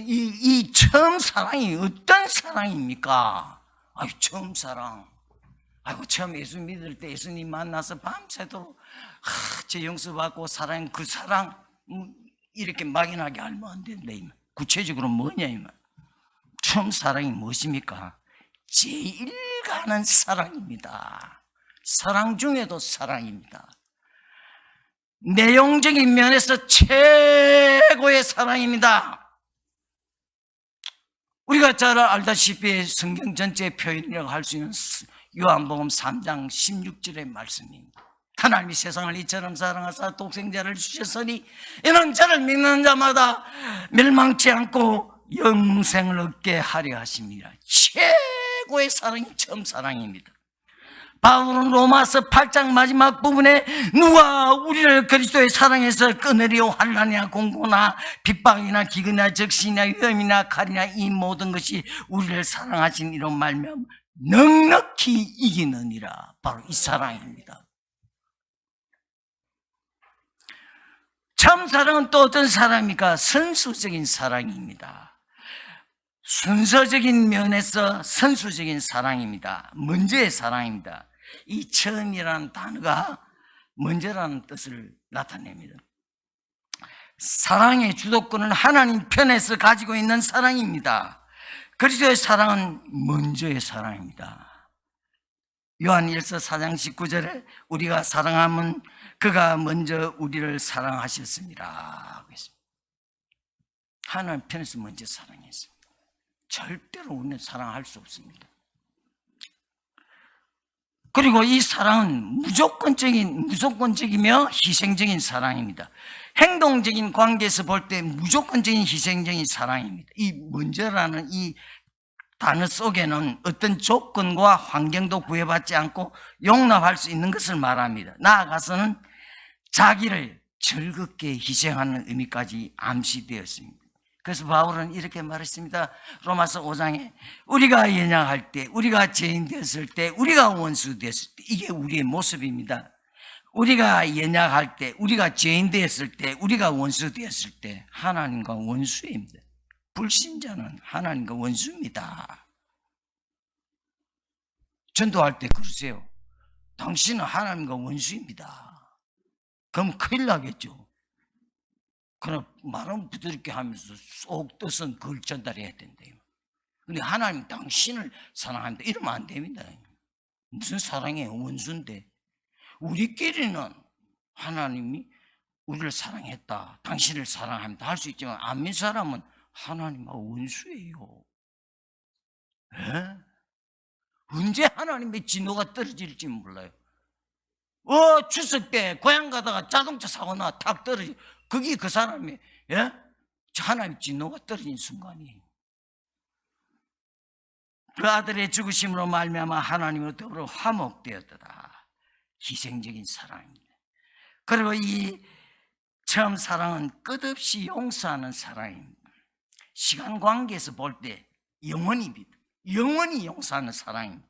이 처음 사랑이 어떤 사랑입니까? 처음 사랑. 처음 예수 믿을 때 예수님 만나서 밤새도록 제 용서받고 사랑, 그 사랑 이렇게 막연하게 알면 안 된다. 구체적으로 뭐냐 이 말. 처음 사랑이 무엇입니까? 제일 가는 사랑입니다. 사랑 중에도 사랑입니다. 내용적인 면에서 최고의 사랑입니다. 우리가 잘 알다시피 성경 전체의 표현이라고 할 수 있는 요한복음 3장 16절의 말씀입니다. 하나님이 세상을 이처럼 사랑하사 독생자를 주셨으니 이는 저를 믿는 자마다 멸망치 않고 영생을 얻게 하려 하십니다. 최고의 사랑이 처음 사랑입니다. 바울은 로마서 8장 마지막 부분에 누가 우리를 그리스도의 사랑에서 끊으려 환난이나 공고나 핍박이나 기근이나 적신이나 위험이나 칼이나 이 모든 것이 우리를 사랑하신 이로 말미암아 넉넉히 이기느니라. 바로 이 사랑입니다. 참 사랑은 또 어떤 사랑입니까? 선수적인 사랑입니다. 순서적인 면에서 선수적인 사랑입니다. 먼저의 사랑입니다. 이 처음이라는 단어가 먼저라는 뜻을 나타냅니다. 사랑의 주도권은 하나님 편에서 가지고 있는 사랑입니다. 그리스도의 사랑은 먼저의 사랑입니다. 요한 1서 4장 19절에 우리가 사랑하면 그가 먼저 우리를 사랑하셨습니다. 하나님 편에서 먼저 사랑했습니다. 절대로 우리는 사랑할 수 없습니다. 그리고 이 사랑은 무조건적이며 희생적인 사랑입니다. 행동적인 관계에서 볼 때 무조건적인 희생적인 사랑입니다. 이 먼저라는 이 단어 속에는 어떤 조건과 환경도 구애받지 않고 용납할 수 있는 것을 말합니다. 나아가서는 자기를 즐겁게 희생하는 의미까지 암시되었습니다. 그래서 바울은 이렇게 말했습니다. 로마서 5장에 우리가 연약할 때, 우리가 죄인 되었을 때, 우리가 원수 되었을 때, 이게 우리의 모습입니다. 우리가 연약할 때, 우리가 죄인 되었을 때, 우리가 원수 되었을 때 하나님과 원수입니다. 불신자는 하나님과 원수입니다. 전도할 때 그러세요. 당신은 하나님과 원수입니다. 그럼 큰일 나겠죠. 그럼 말은 부드럽게 하면서 속 뜻은 그걸 전달해야 된대요. 근데 하나님 당신을 사랑합니다 이러면 안 됩니다. 무슨 사랑이에요? 원수인데. 우리끼리는 하나님이 우리를 사랑했다, 당신을 사랑합니다 할 수 있지만 안 믿는 사람은 하나님하고 원수예요. 에? 언제 하나님의 진노가 떨어질지 몰라요. 추석 때 고향 가다가 자동차 사고 나 탁 떨어지, 그게 그 사람이, 예? 하나님 진노가 떨어진 순간이에요. 그 아들의 죽으심으로 말미암아 하나님으로 더불어 화목되었더라. 희생적인 사랑입니다. 그리고 이 처음 사랑은 끝없이 용서하는 사랑입니다. 시간 관계에서 볼 때 영원입니다. 영원히 용서하는 사랑입니다.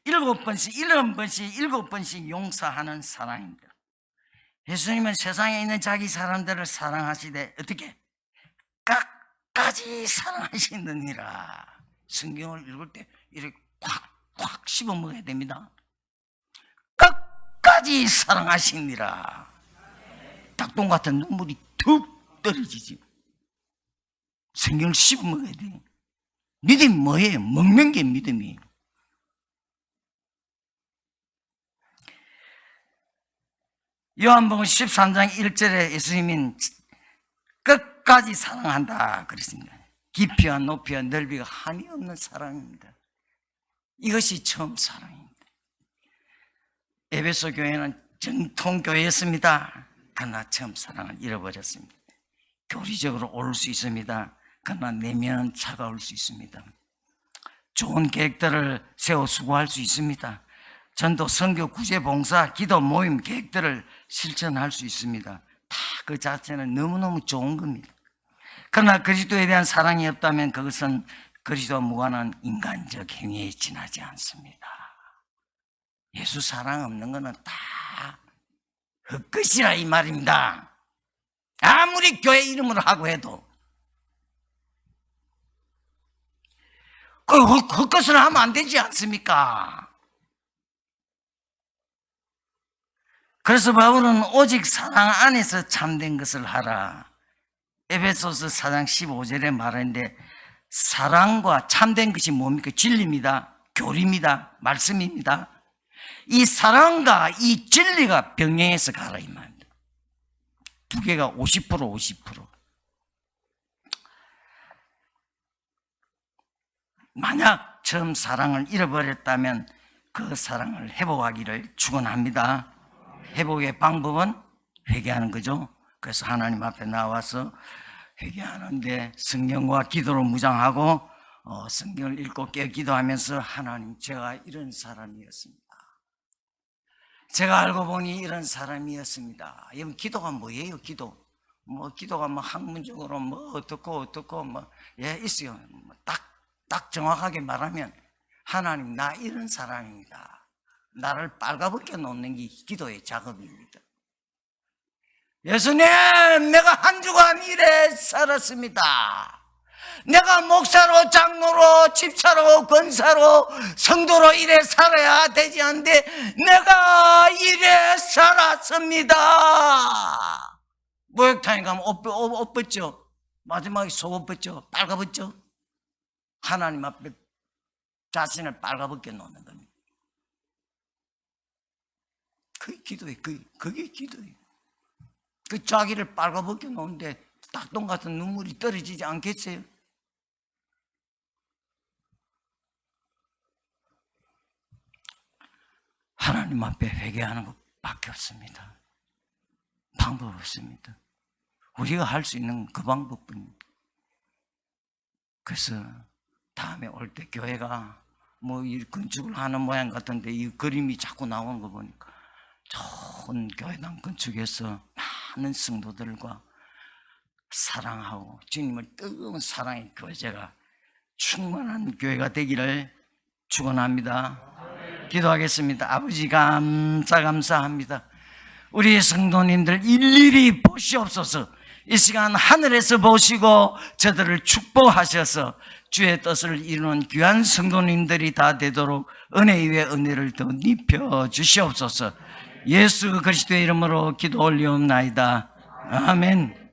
7번씩 7번씩 용서하는 사랑입니다. 예수님은 세상에 있는 자기 사람들을 사랑하시되 어떻게? 끝까지 사랑하시느니라. 성경을 읽을 때 이렇게 꽉 씹어 먹어야 됩니다. 끝까지 사랑하시니라. 닭똥 같은 눈물이 툭 떨어지지. 성경을 씹어 먹어야 돼. 믿음이 뭐예요? 먹는 게 믿음이에요. 요한복음 13장 1절에 예수님이 끝까지 사랑한다 그랬습니다. 깊이와 높이와 넓이가 한이 없는 사랑입니다. 이것이 처음 사랑입니다. 에베소 교회는 정통교회였습니다. 그러나 처음 사랑을 잃어버렸습니다. 교리적으로 옳을 수 있습니다. 그러나 내면은 차가울 수 있습니다. 좋은 계획들을 세워 수고할 수 있습니다. 전도, 선교, 구제, 봉사, 기도, 모임, 계획들을 실천할 수 있습니다. 다 그 자체는 너무너무 좋은 겁니다. 그러나 그리스도에 대한 사랑이 없다면 그것은 그리스도와 무관한 인간적 행위에 지나지 않습니다. 예수 사랑 없는 것은 다 헛것이라 이 말입니다. 아무리 교회 이름으로 하고 해도 그 헛것을 하면 안 되지 않습니까? 그래서 바울은 오직 사랑 안에서 참된 것을 하라. 에베소서 4장 15절에 말하는데 사랑과 참된 것이 뭡니까? 진리입니다. 교리입니다. 말씀입니다. 이 사랑과 이 진리가 병행해서 가라 이 말입니다. 두 개가 50%. 만약 처음 사랑을 잃어버렸다면 그 사랑을 회복하기를 축원합니다. 회복의 방법은 회개하는 거죠. 그래서 하나님 앞에 나와서 회개하는데 성경과 기도로 무장하고 성경을 읽고 깨어 기도하면서 하나님, 제가 이런 사람이었습니다. 제가 알고 보니 이런 사람이었습니다. 여러분, 기도가 뭐예요? 기도가 학문적으로 어떻고 있어요. 딱 정확하게 말하면 하나님, 나 이런 사람입니다. 나를 빨가벗겨 놓는 게 기도의 작업입니다. 예수님, 내가 한 주간 이래 살았습니다. 내가 목사로, 장로로, 집사로, 권사로, 성도로 이래 살아야 되지 않는데 내가 이래 살았습니다. 목욕탕에 가면 옷 벗죠. 마지막에 속옷 벗죠. 빨가벗죠. 하나님 앞에 자신을 빨가벗겨 놓는 겁니다. 그게 기도예요. 그게 기도예요. 그 자기를 빨가벗겨 놓는데 닭똥 같은 눈물이 떨어지지 않겠어요? 하나님 앞에 회개하는 것밖에 없습니다. 방법 없습니다. 우리가 할 수 있는 그 방법뿐입니다. 그래서 다음에 올 때 교회가 이 건축을 하는 모양 같은데 이 그림이 자꾸 나오는 거 보니까 좋은 교회당 건축해서 많은 성도들과 사랑하고 주님을 뜨거운 사랑의 교제가 충만한 교회가 되기를 축원합니다. 기도하겠습니다. 아버지, 감사합니다. 우리 성도님들 일일이 보시옵소서. 이 시간 하늘에서 보시고 저들을 축복하셔서 주의 뜻을 이루는 귀한 성도님들이 다 되도록 은혜 위에 은혜를 더 입혀 주시옵소서. 예수 그리스도의 이름으로 기도 올리옵나이다. 아멘.